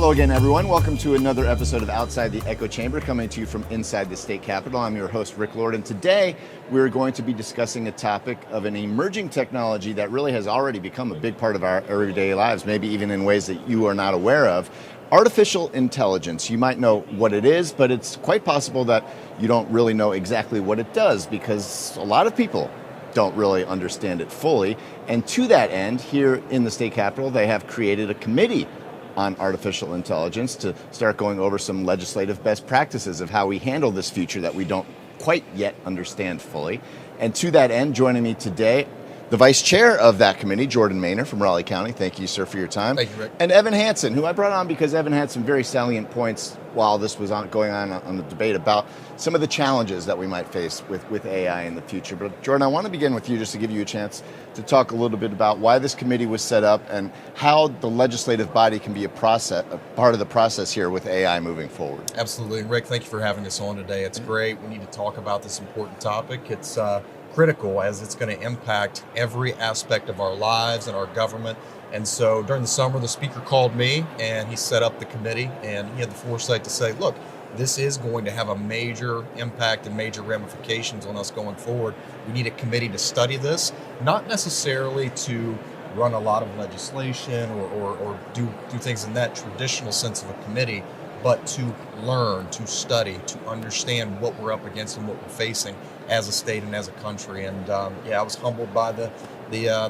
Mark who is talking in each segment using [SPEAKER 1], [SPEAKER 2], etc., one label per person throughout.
[SPEAKER 1] Hello again, everyone. Welcome to another episode of Outside the Echo Chamber, coming to you from inside the state capitol. I'm your host, Rick Lord, and today we're going to be discussing a topic of an emerging technology that really has already become a big part of our everyday lives, maybe even in ways that you are not aware of. Artificial intelligence. You might know what it is, but it's quite possible that you don't really know exactly what it does, because a lot of people don't really understand it fully. And to that end, here in the state capitol, they have created a committee on artificial intelligence to start going over some legislative best practices of how we handle this future that we don't quite yet understand fully. And to that end, joining me today, the vice chair of that committee, Jordan Maynor from Raleigh County. Thank you, sir, for your time.
[SPEAKER 2] Thank you, Rick.
[SPEAKER 1] And Evan Hansen, who I brought on because Evan had some very salient points while this was going on the debate about some of the challenges that we might face with AI in the future. But Jordan, I want to begin with you just to give you a chance to talk a little bit about why this committee was set up and how the legislative body can be a part of the process here with AI moving forward.
[SPEAKER 2] Absolutely. And Rick, thank you for having us on today. It's great. We need to talk about this important topic. It's critical, as it's going to impact every aspect of our lives and our government. And so during the summer, the speaker called me and he set up the committee, and he had the foresight to say, look, this is going to have a major impact and major ramifications on us going forward. We need a committee to study this, not necessarily to run a lot of legislation or do things in that traditional sense of a committee, but to learn, to study, to understand what we're up against and what we're facing as a state and as a country. And I was humbled by the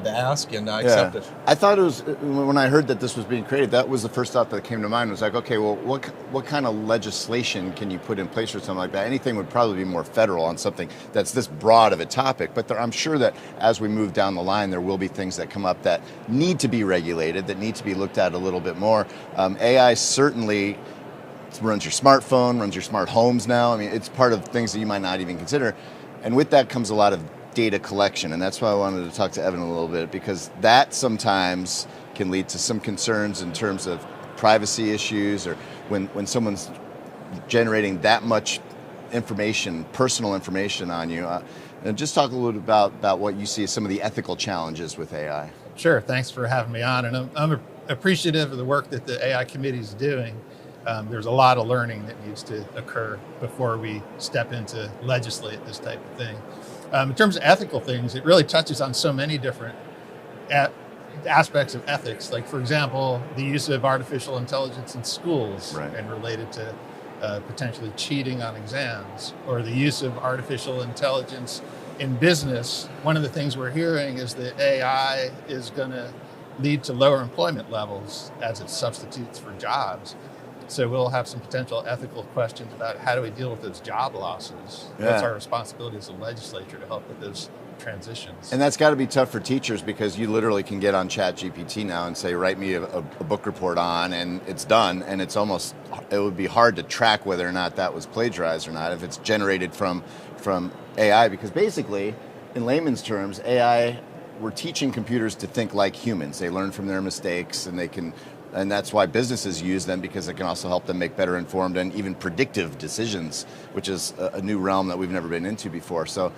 [SPEAKER 2] ask, and I accepted.
[SPEAKER 1] I thought it was, when I heard that this was being created, that was the first thought that came to mind. Was like, okay, well, what kind of legislation can you put in place for something like that? Anything would probably be more federal on something that's this broad of a topic. But I'm sure that as we move down the line, there will be things that come up that need to be regulated, that need to be looked at a little bit more. AI certainly runs your smartphone, runs your smart homes now. I mean, it's part of things that you might not even consider. And with that comes a lot of data collection. And that's why I wanted to talk to Evan a little bit, because that sometimes can lead to some concerns in terms of privacy issues, or when someone's generating that much information, personal information on you. And just talk a little bit about what you see as some of the ethical challenges with AI.
[SPEAKER 3] Sure. Thanks for having me on. And I'm appreciative of the work that the AI committee is doing. There's a lot of learning that needs to occur before we step into legislate this type of thing. In terms of ethical things, it really touches on so many different aspects of ethics. Like, for example, the use of artificial intelligence in schools, right, and related to potentially cheating on exams, or the use of artificial intelligence in business. One of the things we're hearing is that AI is going to lead to lower employment levels as it substitutes for jobs. So we'll have some potential ethical questions about how do we deal with those job losses? Yeah. What's our responsibility as a legislature to help with those transitions?
[SPEAKER 1] And that's got to be tough for teachers, because you literally can get on ChatGPT now and say, write me a book report on, and it's done. And it would be hard to track whether or not that was plagiarized or not if it's generated from AI, because basically, in layman's terms, AI, we're teaching computers to think like humans. They learn from their mistakes, and that's why businesses use them, because it can also help them make better informed and even predictive decisions, which is a new realm that we've never been into before. So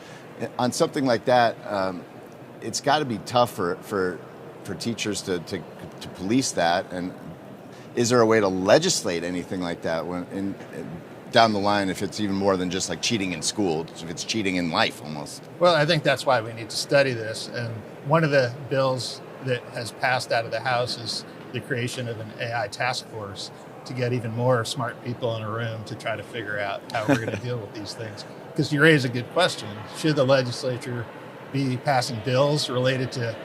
[SPEAKER 1] on something like that, it's got to be tough for teachers to police that. And is there a way to legislate anything like that down the line, if it's even more than just like cheating in school, if it's cheating in life almost?
[SPEAKER 3] Well, I think that's why we need to study this. And one of the bills that has passed out of the House is the creation of an AI task force to get even more smart people in a room to try to figure out how we're going to deal with these things. Because you raise a good question. Should the legislature be passing bills related to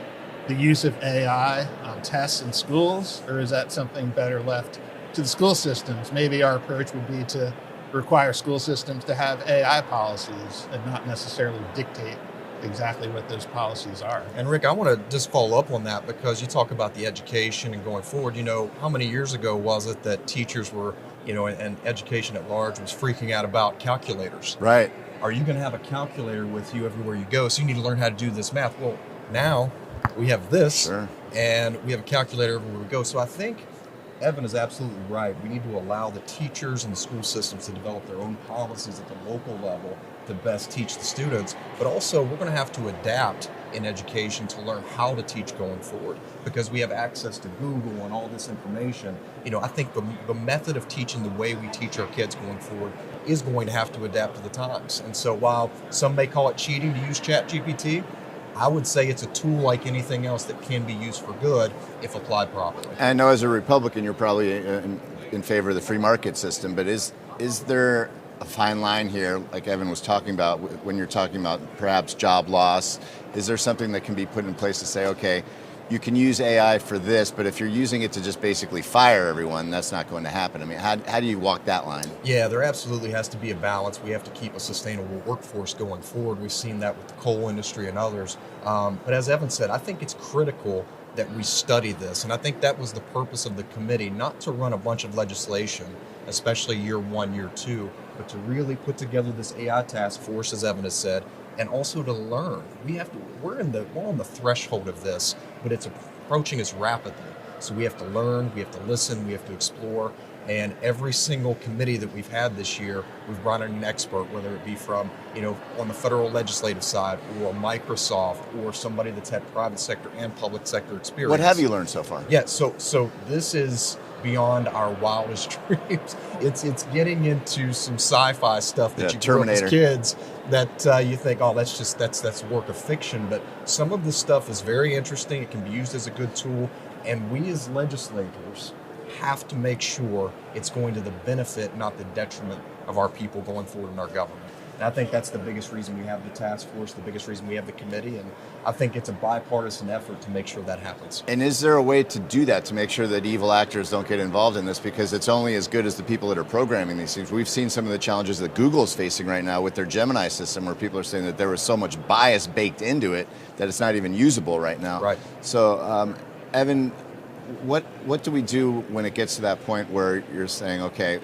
[SPEAKER 3] the use of AI on tests in schools, or is that something better left to the school systems? Maybe our approach would be to require school systems to have AI policies and not necessarily dictate exactly what those policies are.
[SPEAKER 2] And Rick, I want to just follow up on that, because you talk about the education and going forward. How many years ago was it that teachers were, and education at large was freaking out about calculators?
[SPEAKER 1] Right.
[SPEAKER 2] Are you going to have a calculator with you everywhere you go? So you need to learn how to do this math. Well, now we have this,
[SPEAKER 1] sure,
[SPEAKER 2] and we have a calculator everywhere we go. So I think Evan is absolutely right. We need to allow the teachers and the school systems to develop their own policies at the local level to best teach the students, but also we're going to have to adapt in education to learn how to teach going forward, because we have access to Google and all this information. I think the method of teaching, the way we teach our kids going forward, is going to have to adapt to the times. And so while some may call it cheating to use ChatGPT, I would say it's a tool like anything else that can be used for good if applied properly.
[SPEAKER 1] I know as a Republican, you're probably in favor of the free market system, but is there a fine line here, like Evan was talking about, when you're talking about perhaps job loss? Is there something that can be put in place to say, okay, you can use AI for this, but if you're using it to just basically fire everyone, that's not going to happen? I mean, how do you walk that line?
[SPEAKER 2] Yeah, there absolutely has to be a balance. We have to keep a sustainable workforce going forward. We've seen that with the coal industry and others. But as Evan said, I think it's critical that we study this. And I think that was the purpose of the committee, not to run a bunch of legislation, especially year one, year two, but to really put together this AI task force, as Evan has said, and also to learn. We're on the threshold of this, but it's approaching us rapidly. So we have to learn, we have to listen, we have to explore. And every single committee that we've had this year, we've brought in an expert, whether it be from, on the federal legislative side, or Microsoft, or somebody that's had private sector and public sector experience.
[SPEAKER 1] What have you learned so far?
[SPEAKER 2] Yeah, so this is beyond our wildest dreams. It's getting into some sci-fi stuff that you grew up as kids that you think, oh, that's work of fiction. But some of this stuff is very interesting. It can be used as a good tool, and we as legislators have to make sure it's going to the benefit, not the detriment of our people going forward in our government. And I think that's the biggest reason we have the task force, the biggest reason we have the committee, and I think it's a bipartisan effort to make sure that happens.
[SPEAKER 1] And is there a way to do that, to make sure that evil actors don't get involved in this? Because it's only as good as the people that are programming these things. We've seen some of the challenges that Google is facing right now with their Gemini system, where people are saying that there was so much bias baked into it that it's not even usable right now.
[SPEAKER 2] Right.
[SPEAKER 1] So, Evan, what do we do when it gets to that point where you're saying, okay,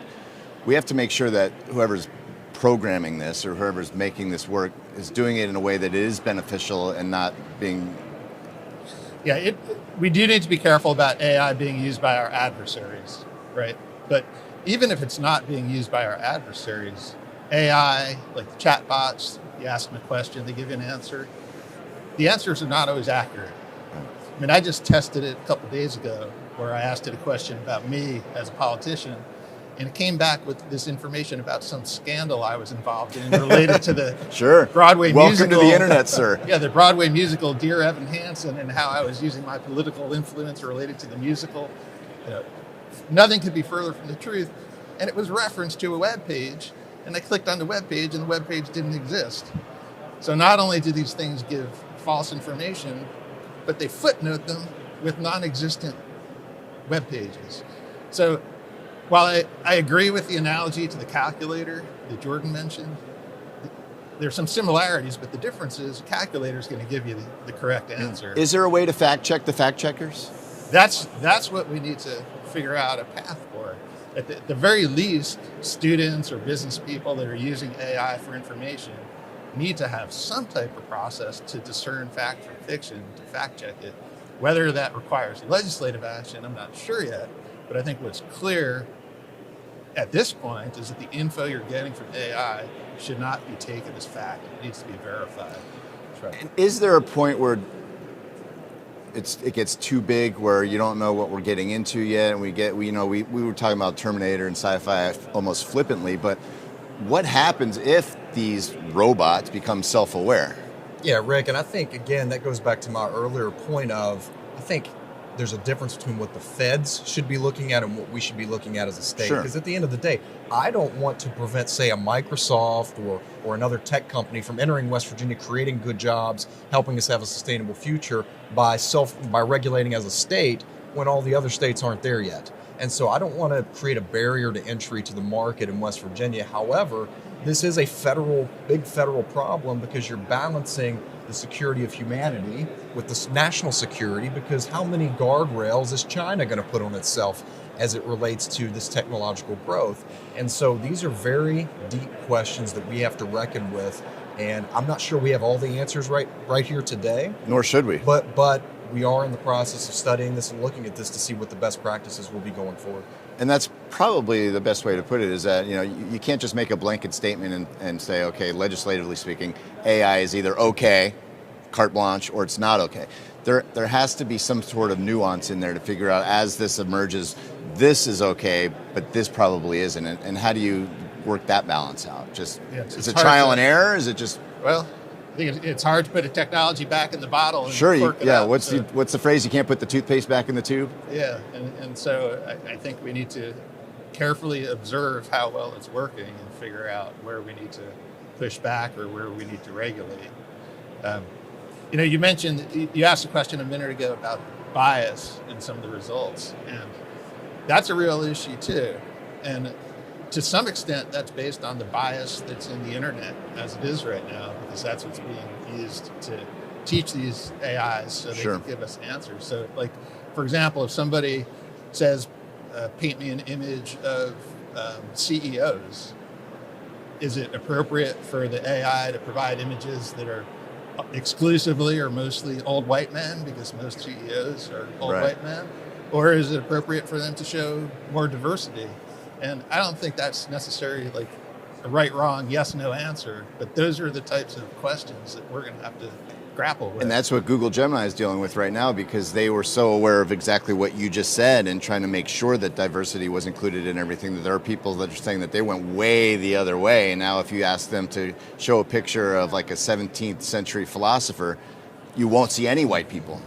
[SPEAKER 1] we have to make sure that whoever's programming this or whoever's making this work is doing it in a way that is beneficial and not being...
[SPEAKER 3] Yeah, we do need to be careful about AI being used by our adversaries, right? But even if it's not being used by our adversaries, AI, like the chatbots, you ask them a question, they give you an answer. The answers are not always accurate. I mean, I just tested it a couple days ago where I asked it a question about me as a politician, and it came back with this information about some scandal I was involved in related to the Broadway musical.
[SPEAKER 1] Welcome to the internet, sir.
[SPEAKER 3] Yeah, the Broadway musical Dear Evan Hansen, and how I was using my political influence related to the musical. Nothing could be further from the truth. And it was referenced to a web page, and I clicked on the web page, and the web page didn't exist. So not only do these things give false information, but they footnote them with non-existent web pages. So while I agree with the analogy to the calculator that Jordan mentioned, there's some similarities, but the difference is the calculator is going to give you the correct answer.
[SPEAKER 1] Is there a way to fact check the fact checkers?
[SPEAKER 3] That's what we need to figure out a path for. At the very least, students or business people that are using AI for information need to have some type of process to discern fact from fiction, to fact check it. Whether that requires legislative action, I'm not sure yet, but I think what's clear at this point is that the info you're getting from AI should not be taken as fact. It needs to be verified.
[SPEAKER 1] And is there a point where it gets too big, where you don't know what we're getting into yet, and we were talking about Terminator and sci-fi almost flippantly, but what happens if these robots become self-aware?
[SPEAKER 2] Yeah, Rick, and I think, again, that goes back to my earlier point of, I think there's a difference between what the feds should be looking at and what we should be looking at as a state. Because at the end of the day, I don't want to prevent, say, a Microsoft or another tech company from entering West Virginia, creating good jobs, helping us have a sustainable future by regulating as a state when all the other states aren't there yet. And so I don't want to create a barrier to entry to the market in West Virginia. However, this is a big federal problem, because you're balancing the security of humanity with this national security, because how many guardrails is China going to put on itself as it relates to this technological growth? And so these are very deep questions that we have to reckon with. And I'm not sure we have all the answers right here today.
[SPEAKER 1] Nor should we.
[SPEAKER 2] But we are in the process of studying this and looking at this to see what the best practices will be going forward.
[SPEAKER 1] And that's probably the best way to put it, is that you can't just make a blanket statement and say, okay, legislatively speaking, AI is either okay, carte blanche or it's not okay. There has to be some sort of nuance in there to figure out as this emerges, this is okay, but this probably isn't. And how do you work that balance out? Just is it trial and error? Is it just
[SPEAKER 3] well? I think it's hard to put a technology back in the bottle. And
[SPEAKER 1] sure.
[SPEAKER 3] work it out.
[SPEAKER 1] What's the phrase? You can't put the toothpaste back in the tube.
[SPEAKER 3] Yeah, and so I think we need to carefully observe how well it's working and figure out where we need to push back or where we need to regulate. You asked a question a minute ago about bias in some of the results, and that's a real issue too. And to some extent, that's based on the bias that's in the internet as it is right now, because that's what's being used to teach these AIs so they can give us answers. So, like, for example, if somebody says, paint me an image of CEOs, is it appropriate for the AI to provide images that are exclusively or mostly old white men, because most CEOs are old white men? Or is it appropriate for them to show more diversity? And I don't think that's necessarily like a right, wrong, yes, no answer, but those are the types of questions that we're going to have to grapple with.
[SPEAKER 1] And that's what Google Gemini is dealing with right now, because they were so aware of exactly what you just said and trying to make sure that diversity was included in everything, that there are people that are saying that they went way the other way. And now if you ask them to show a picture of like a 17th century philosopher, you won't see any white people.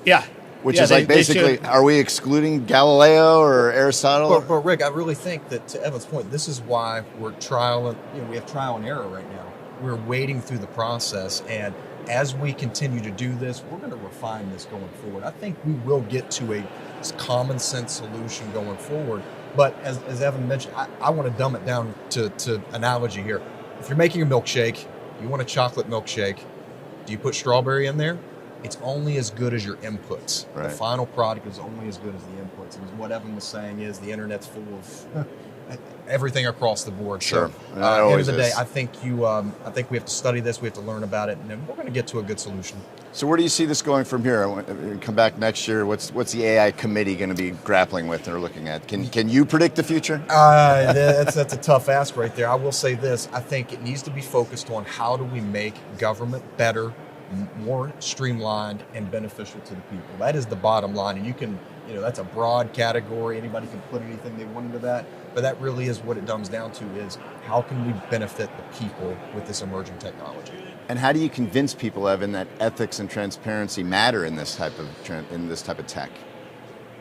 [SPEAKER 3] Yeah.
[SPEAKER 1] Which is like basically, are we excluding Galileo or Aristotle?
[SPEAKER 2] But Rick, I really think that, to Evan's point, this is why we have trial and error right now. We're wading through the process, and as we continue to do this, we're going to refine this going forward. I think we will get to a common sense solution going forward. But as Evan mentioned, I want to dumb it down to analogy here. If you're making a milkshake, you want a chocolate milkshake, do you put strawberry in there? It's only as good as your inputs. Right. The final product is only as good as the inputs. And what Evan was saying is the internet's full of everything across the board.
[SPEAKER 1] Sure.
[SPEAKER 2] So, at the end of the day, I think we have to study this. We have to learn about it, and then we're going to get to a good solution. So
[SPEAKER 1] where do you see this going from here? Come back next year. What's the AI committee going to be grappling with or looking at? Can you predict the future?
[SPEAKER 2] That's a tough ask right there. I will say this. I think it needs to be focused on how do we make government better, more streamlined, and beneficial to the people. That is the bottom line. And that's a broad category. Anybody can put anything they want into that. But that really is what it comes down to, is how can we benefit the people with this emerging technology?
[SPEAKER 1] And how do you convince people, Evan, that ethics and transparency matter in this type of tech?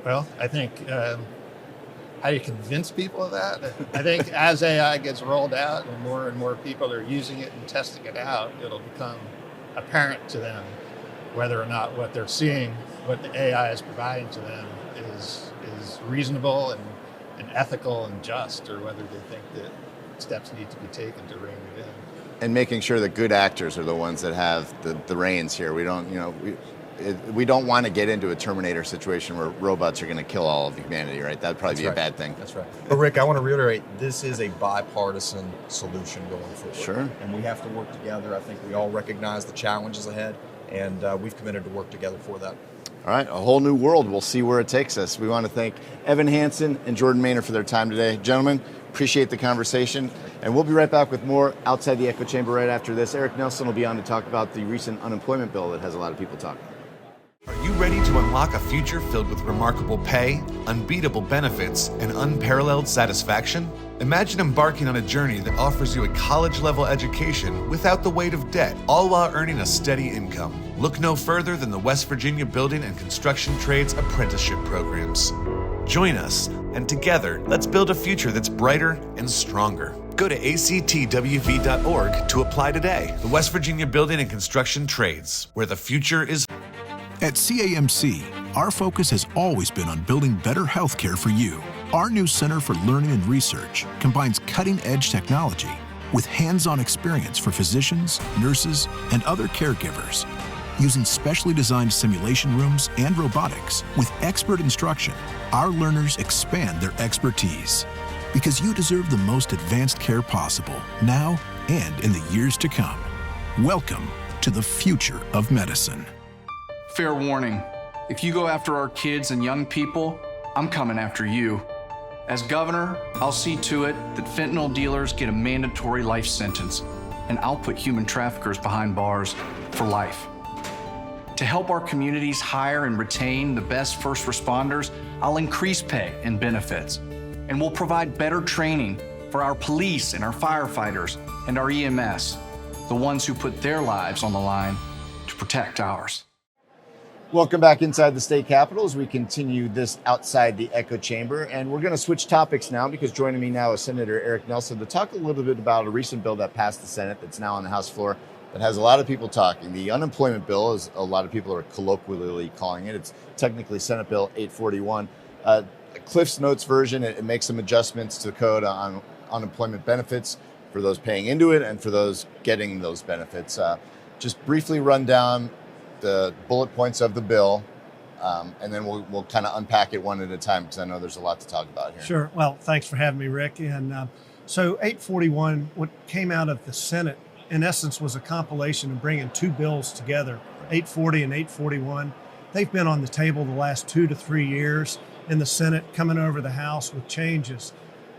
[SPEAKER 3] Well, I think how do you convince people of that? I think as AI gets rolled out and more people are using it and testing it out, it'll become apparent to them whether or not what they're seeing, what the AI is providing to them, is reasonable and ethical and just, or whether they think that steps need to be taken to rein it in.
[SPEAKER 1] And making sure that good actors are the ones that have the reins here. We don't, we don't want to get into a Terminator situation where robots are going to kill all of humanity, right? That'd probably be a bad thing.
[SPEAKER 2] That's right. But Rick, I want to reiterate, this is a bipartisan solution going forward.
[SPEAKER 1] Sure.
[SPEAKER 2] And we have to work together. I think we all recognize the challenges ahead, and we've committed to work together for that.
[SPEAKER 1] All right, a whole new world. We'll see where it takes us. We want to thank Evan Hansen and Jordan Maynor for their time today. Gentlemen, appreciate the conversation. And we'll be right back with more Outside the Echo Chamber right after this. Eric Nelson will be on to talk about the recent unemployment bill that has a lot of people talking.
[SPEAKER 4] Are you ready to unlock a future filled with remarkable pay, unbeatable benefits, and unparalleled satisfaction? Imagine embarking on a journey that offers you a college-level education without the weight of debt, all while earning a steady income. Look no further than the West Virginia Building and Construction Trades Apprenticeship Programs. Join us, and together, let's build a future that's brighter and stronger. Go to actwv.org to apply today. The West Virginia Building and Construction Trades, where the future is.
[SPEAKER 5] At CAMC, our focus has always been on building better healthcare for you. Our new Center for Learning and Research combines cutting-edge technology with hands-on experience for physicians, nurses, and other caregivers. Using specially designed simulation rooms and robotics with expert instruction, our learners expand their expertise. Because you deserve the most advanced care possible, now and in the years to come. Welcome to the future of medicine.
[SPEAKER 6] Fair warning, if you go after our kids and young people, I'm coming after you. As governor, I'll see to it that fentanyl dealers get a mandatory life sentence, and I'll put human traffickers behind bars for life. To help our communities hire and retain the best first responders, I'll increase pay and benefits. And we'll provide better training for our police and our firefighters and our EMS, the ones who put their lives on the line to protect ours.
[SPEAKER 1] Welcome back inside the state capitol as we continue this outside the echo chamber. And we're going to switch topics now because joining me now is Senator Eric Nelson to talk a little bit about a recent bill that passed the Senate that's now on the House floor that has a lot of people talking. The unemployment bill, as a lot of people are colloquially calling it. It's technically Senate Bill 841. Cliff's Notes version, it makes some adjustments to the code on unemployment benefits for those paying into it and for those getting those benefits. Just briefly run down the bullet points of the bill, and then we'll kind of unpack it one at a time because I know there's a lot to talk about here.
[SPEAKER 7] Sure. Well, thanks for having me, Rick. And so 841, what came out of the Senate, in essence, was a compilation of bringing two bills together, 840 and 841. They've been on the table the last 2 to 3 years in the Senate, coming over the House with changes.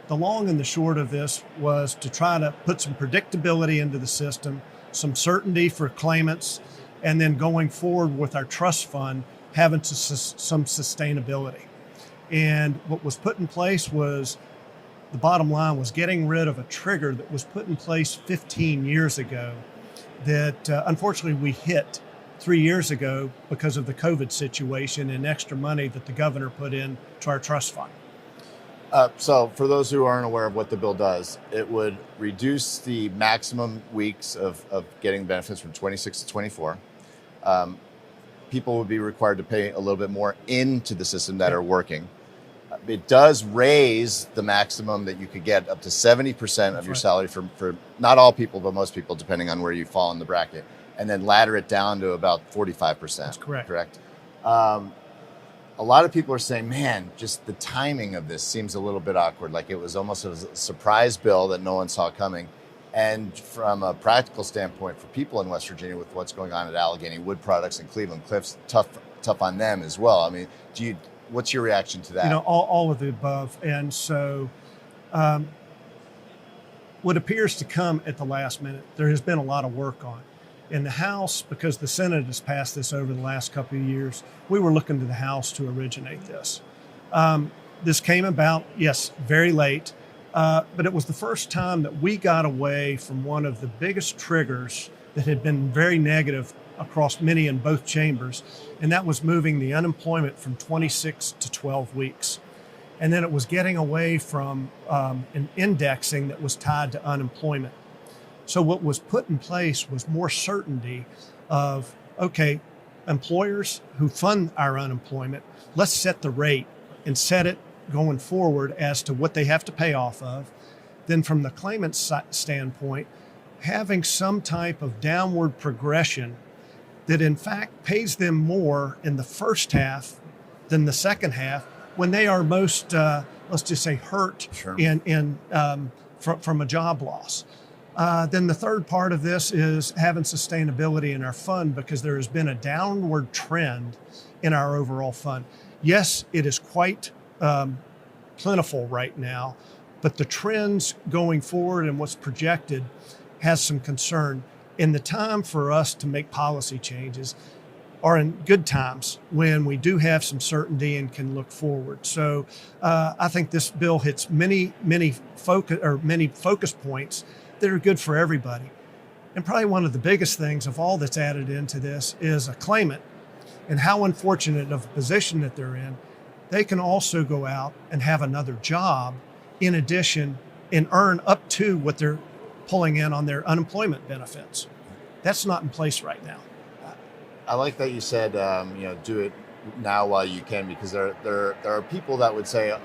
[SPEAKER 7] The long and the short of this was to try to put some predictability into the system, some certainty for claimants, and then going forward with our trust fund, having some sustainability. And what was put in place was, the bottom line was getting rid of a trigger that was put in place 15 years ago that unfortunately we hit 3 years ago because of the COVID situation and extra money that the governor put in to our trust fund.
[SPEAKER 1] So for those who aren't aware of what the bill does, it would reduce the maximum weeks of getting benefits from 26 to 24. People would be required to pay a little bit more into the system that are working. It does raise the maximum that you could get up to 70% of your salary for not all people, but most people, depending on where you fall in the bracket, and then ladder it down to about 45%.
[SPEAKER 7] That's correct.
[SPEAKER 1] Correct. A lot of people are saying, man, just the timing of this seems a little bit awkward. Like it was almost a surprise bill that no one saw coming. And from a practical standpoint, for people in West Virginia with what's going on at Allegheny Wood Products and Cleveland Cliffs, tough on them as well. I mean, what's your reaction to that?
[SPEAKER 7] You know, all of the above. And so what appears to come at the last minute, there has been a lot of work on. In the House, because the Senate has passed this over the last couple of years, we were looking to the House to originate this. This came about, yes, very late, but it was the first time that we got away from one of the biggest triggers that had been very negative across many in both chambers, and that was moving the unemployment from 26 to 12 weeks. And then it was getting away from an indexing that was tied to unemployment. So what was put in place was more certainty of, okay, employers who fund our unemployment, let's set the rate and set it going forward as to what they have to pay off of. Then from the claimant's standpoint, having some type of downward progression that in fact pays them more in the first half than the second half when they are most, let's just say, hurt from a job loss. Then the third part of this is having sustainability in our fund because there has been a downward trend in our overall fund. Yes, it is quite plentiful right now, but the trends going forward and what's projected has some concern. In the time for us to make policy changes are in good times when we do have some certainty and can look forward. So I think this bill hits many focus points that are good for everybody. And probably one of the biggest things of all that's added into this is a claimant and how unfortunate of a position that they're in. They can also go out and have another job in addition and earn up to what they're pulling in on their unemployment benefits. That's not in place right now.
[SPEAKER 1] I like that you said, do it now while you can, because there are people that would say,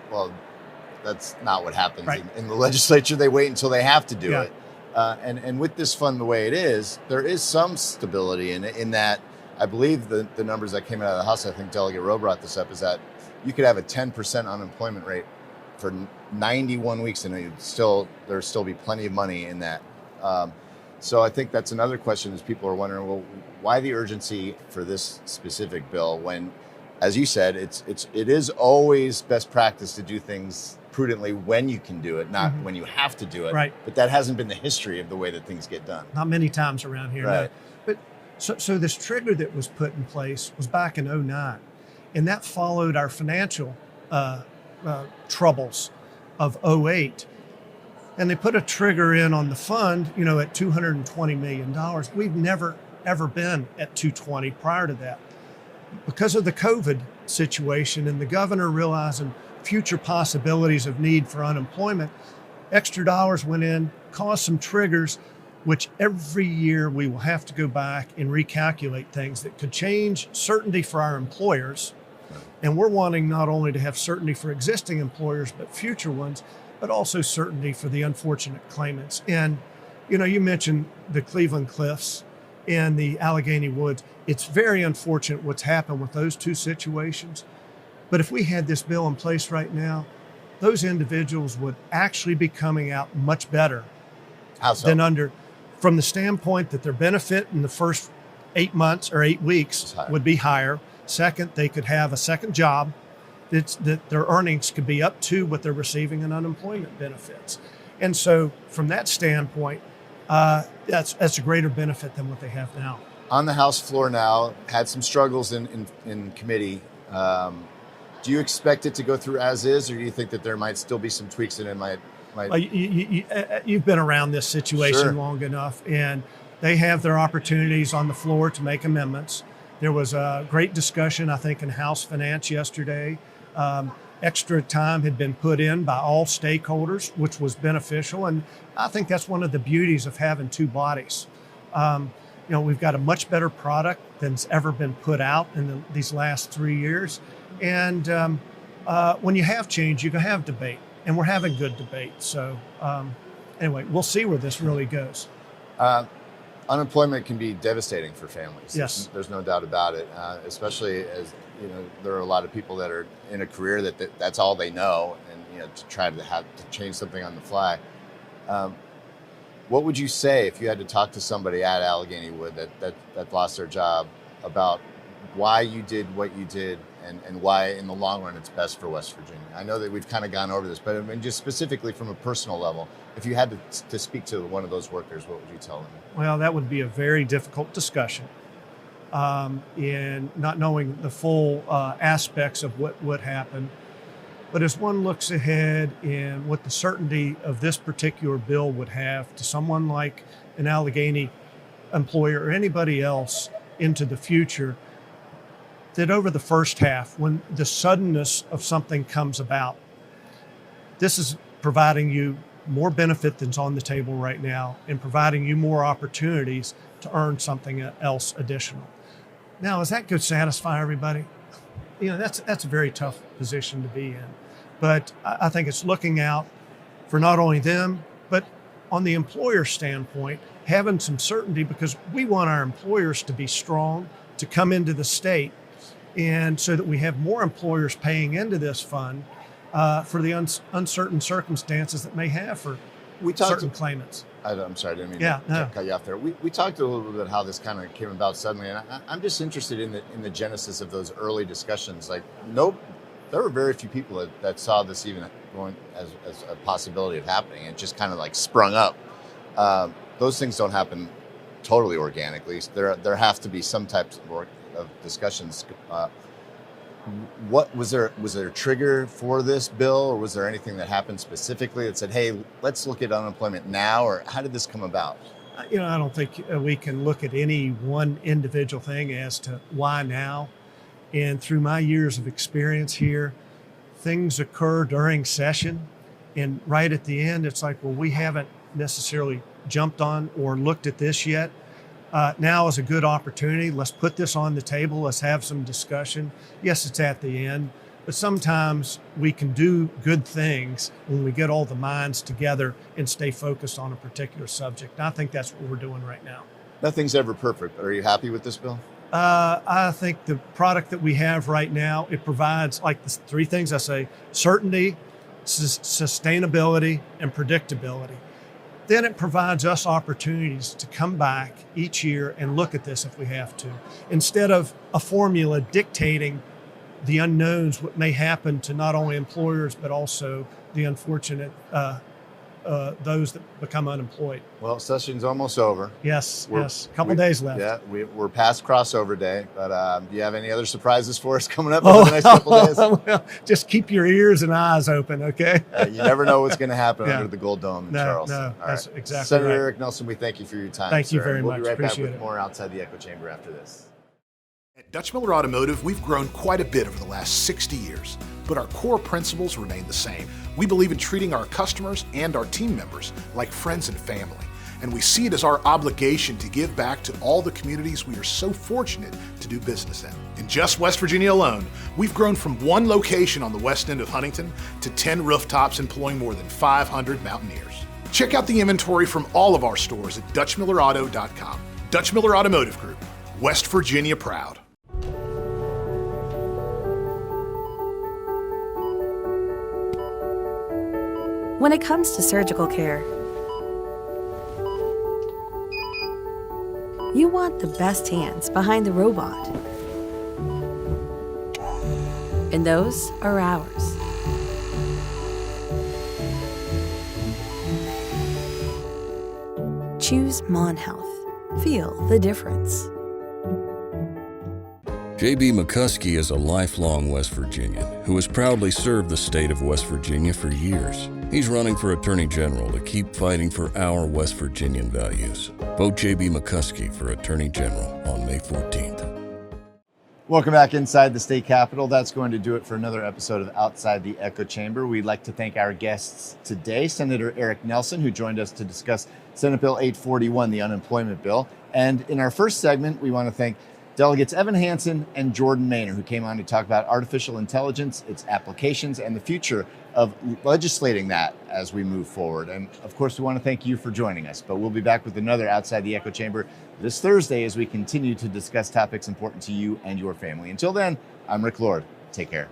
[SPEAKER 1] well, that's not what happens in the legislature. They wait until they have to do it. And with this fund the way it is, there is some stability in that. I believe the numbers that came out of the House, I think Delegate Rowe brought this up, is that you could have a 10% unemployment rate for 91 weeks and there'd still be plenty of money in that. So I think that's another question is people are wondering, well, why the urgency for this specific bill when, as you said, it is always best practice to do things prudently when you can do it, not when you have to do it.
[SPEAKER 7] Right.
[SPEAKER 1] But that hasn't been the history of the way that things get done.
[SPEAKER 7] Not many times around here.
[SPEAKER 1] Right.
[SPEAKER 7] No. But So this trigger that was put in place was back in '09, and that followed our financial troubles of '08. And they put a trigger in on the fund, at $220 million. We've never, ever been at 220 prior to that. Because of the COVID situation and the governor realizing future possibilities of need for unemployment, extra dollars went in, caused some triggers, which every year we will have to go back and recalculate things that could change certainty for our employers. And we're wanting not only to have certainty for existing employers, but future ones, but also certainty for the unfortunate claimants. And, you mentioned the Cleveland Cliffs and the Allegheny Woods. It's very unfortunate what's happened with those two situations. But if we had this bill in place right now, those individuals would actually be coming out much better than from the standpoint that their benefit in the first 8 months or 8 weeks would be higher. Second, they could have a second job. That their earnings could be up to what they're receiving in unemployment benefits. And so from that standpoint, that's a greater benefit than what they have now.
[SPEAKER 1] On the House floor now, had some struggles in committee. Do you expect it to go through as is, or do you think that there might still be some tweaks in it?
[SPEAKER 7] You've been around this situation long enough, and they have their opportunities on the floor to make amendments. There was a great discussion, I think, in House Finance yesterday. Extra time had been put in by all stakeholders, which was beneficial. And I think that's one of the beauties of having two bodies. We've got a much better product than's ever been put out in these last 3 years. And when you have change, you can have debate. And we're having good debate. So anyway, we'll see where this really goes.
[SPEAKER 1] Unemployment can be devastating for families.
[SPEAKER 7] Yes.
[SPEAKER 1] There's no doubt about it, especially as there are a lot of people that are in a career that's all they know, and to try to change something on the fly. What would you say if you had to talk to somebody at Allegheny Wood that lost their job about why you did what you did and why in the long run it's best for West Virginia? I know that we've kind of gone over this, but I mean, just specifically from a personal level, if you had to speak to one of those workers, what would you tell them?
[SPEAKER 7] Well, that would be a very difficult discussion. In not knowing the full aspects of what would happen. But as one looks ahead and what the certainty of this particular bill would have to someone like an Allegheny employer or anybody else into the future, that over the first half, when the suddenness of something comes about, this is providing you more benefit than's on the table right now and providing you more opportunities to earn something else additional. Now, is that going to satisfy everybody? That's a very tough position to be in. But I think it's looking out for not only them, but on the employer standpoint, having some certainty, because we want our employers to be strong, to come into the state, and so that we have more employers paying into this fund for the uncertain circumstances that may have for certain claimants.
[SPEAKER 1] I'm sorry, I didn't mean to cut you off there. We talked a little bit about how this kind of came about suddenly, and I'm just interested in the genesis of those early discussions. There were very few people that saw this even going as a possibility of happening. It just kind of sprung up. Those things don't happen totally organically. There have to be some types of discussions. What was there a trigger for this bill, or was there anything that happened specifically that said, hey, let's look at unemployment now, or how did this come about?
[SPEAKER 7] I don't think we can look at any one individual thing as to why now. And through my years of experience here, things occur during session, and right at the end, it's like, well, we haven't necessarily jumped on or looked at this yet. Now is a good opportunity. Let's put this on the table. Let's have some discussion. Yes, it's at the end, but sometimes we can do good things when we get all the minds together and stay focused on a particular subject. And I think that's what we're doing right now.
[SPEAKER 1] Nothing's ever perfect, but are you happy with this bill?
[SPEAKER 7] I think the product that we have right now, it provides the three things I say: certainty, sustainability, and predictability. Then it provides us opportunities to come back each year and look at this if we have to, instead of a formula dictating the unknowns, what may happen to not only employers, but also the unfortunate those that become unemployed.
[SPEAKER 1] Well, session's almost over.
[SPEAKER 7] Yes, yes. A couple days left.
[SPEAKER 1] Yeah, we're past crossover day, but do you have any other surprises for us coming up over the next couple days?
[SPEAKER 7] Well, just keep your ears and eyes open, okay?
[SPEAKER 1] You never know what's going to happen
[SPEAKER 7] Yeah.
[SPEAKER 1] under the Gold Dome in
[SPEAKER 7] No,
[SPEAKER 1] Charleston.
[SPEAKER 7] no,
[SPEAKER 1] All
[SPEAKER 7] that's
[SPEAKER 1] right.
[SPEAKER 7] exactly
[SPEAKER 1] Senator
[SPEAKER 7] right.
[SPEAKER 1] Eric Nelson, we thank you for your time.
[SPEAKER 7] Thank you
[SPEAKER 1] sir.
[SPEAKER 7] very
[SPEAKER 1] We'll
[SPEAKER 7] much.
[SPEAKER 1] be right back
[SPEAKER 7] Appreciate
[SPEAKER 1] with
[SPEAKER 7] it.
[SPEAKER 1] more Outside the Echo Chamber after this.
[SPEAKER 8] At Dutch Miller Automotive, we've grown quite a bit over the last 60 years, but our core principles remain the same. We believe in treating our customers and our team members like friends and family, and we see it as our obligation to give back to all the communities we are so fortunate to do business in. In just West Virginia alone, we've grown from one location on the west end of Huntington to 10 rooftops employing more than 500 Mountaineers. Check out the inventory from all of our stores at DutchMillerAuto.com. Dutch Miller Automotive Group, West Virginia proud.
[SPEAKER 9] When it comes to surgical care, you want the best hands behind the robot. And those are ours. Choose Mon Health. Feel the difference.
[SPEAKER 10] J.B. McCuskey is a lifelong West Virginian who has proudly served the state of West Virginia for years. He's running for Attorney General to keep fighting for our West Virginian values. Vote J.B. McCuskey for Attorney General on May 14th.
[SPEAKER 1] Welcome back inside the state capitol. That's going to do it for another episode of Outside the Echo Chamber. We'd like to thank our guests today, Senator Eric Nelson, who joined us to discuss Senate Bill 841, the unemployment bill. And in our first segment, we want to thank Delegates Evan Hansen and Jordan Maynor, who came on to talk about artificial intelligence, its applications, and the future of legislating that as we move forward. And of course, we want to thank you for joining us, but we'll be back with another Outside the Echo Chamber this Thursday as we continue to discuss topics important to you and your family. Until then, I'm Rick Lord. Take care.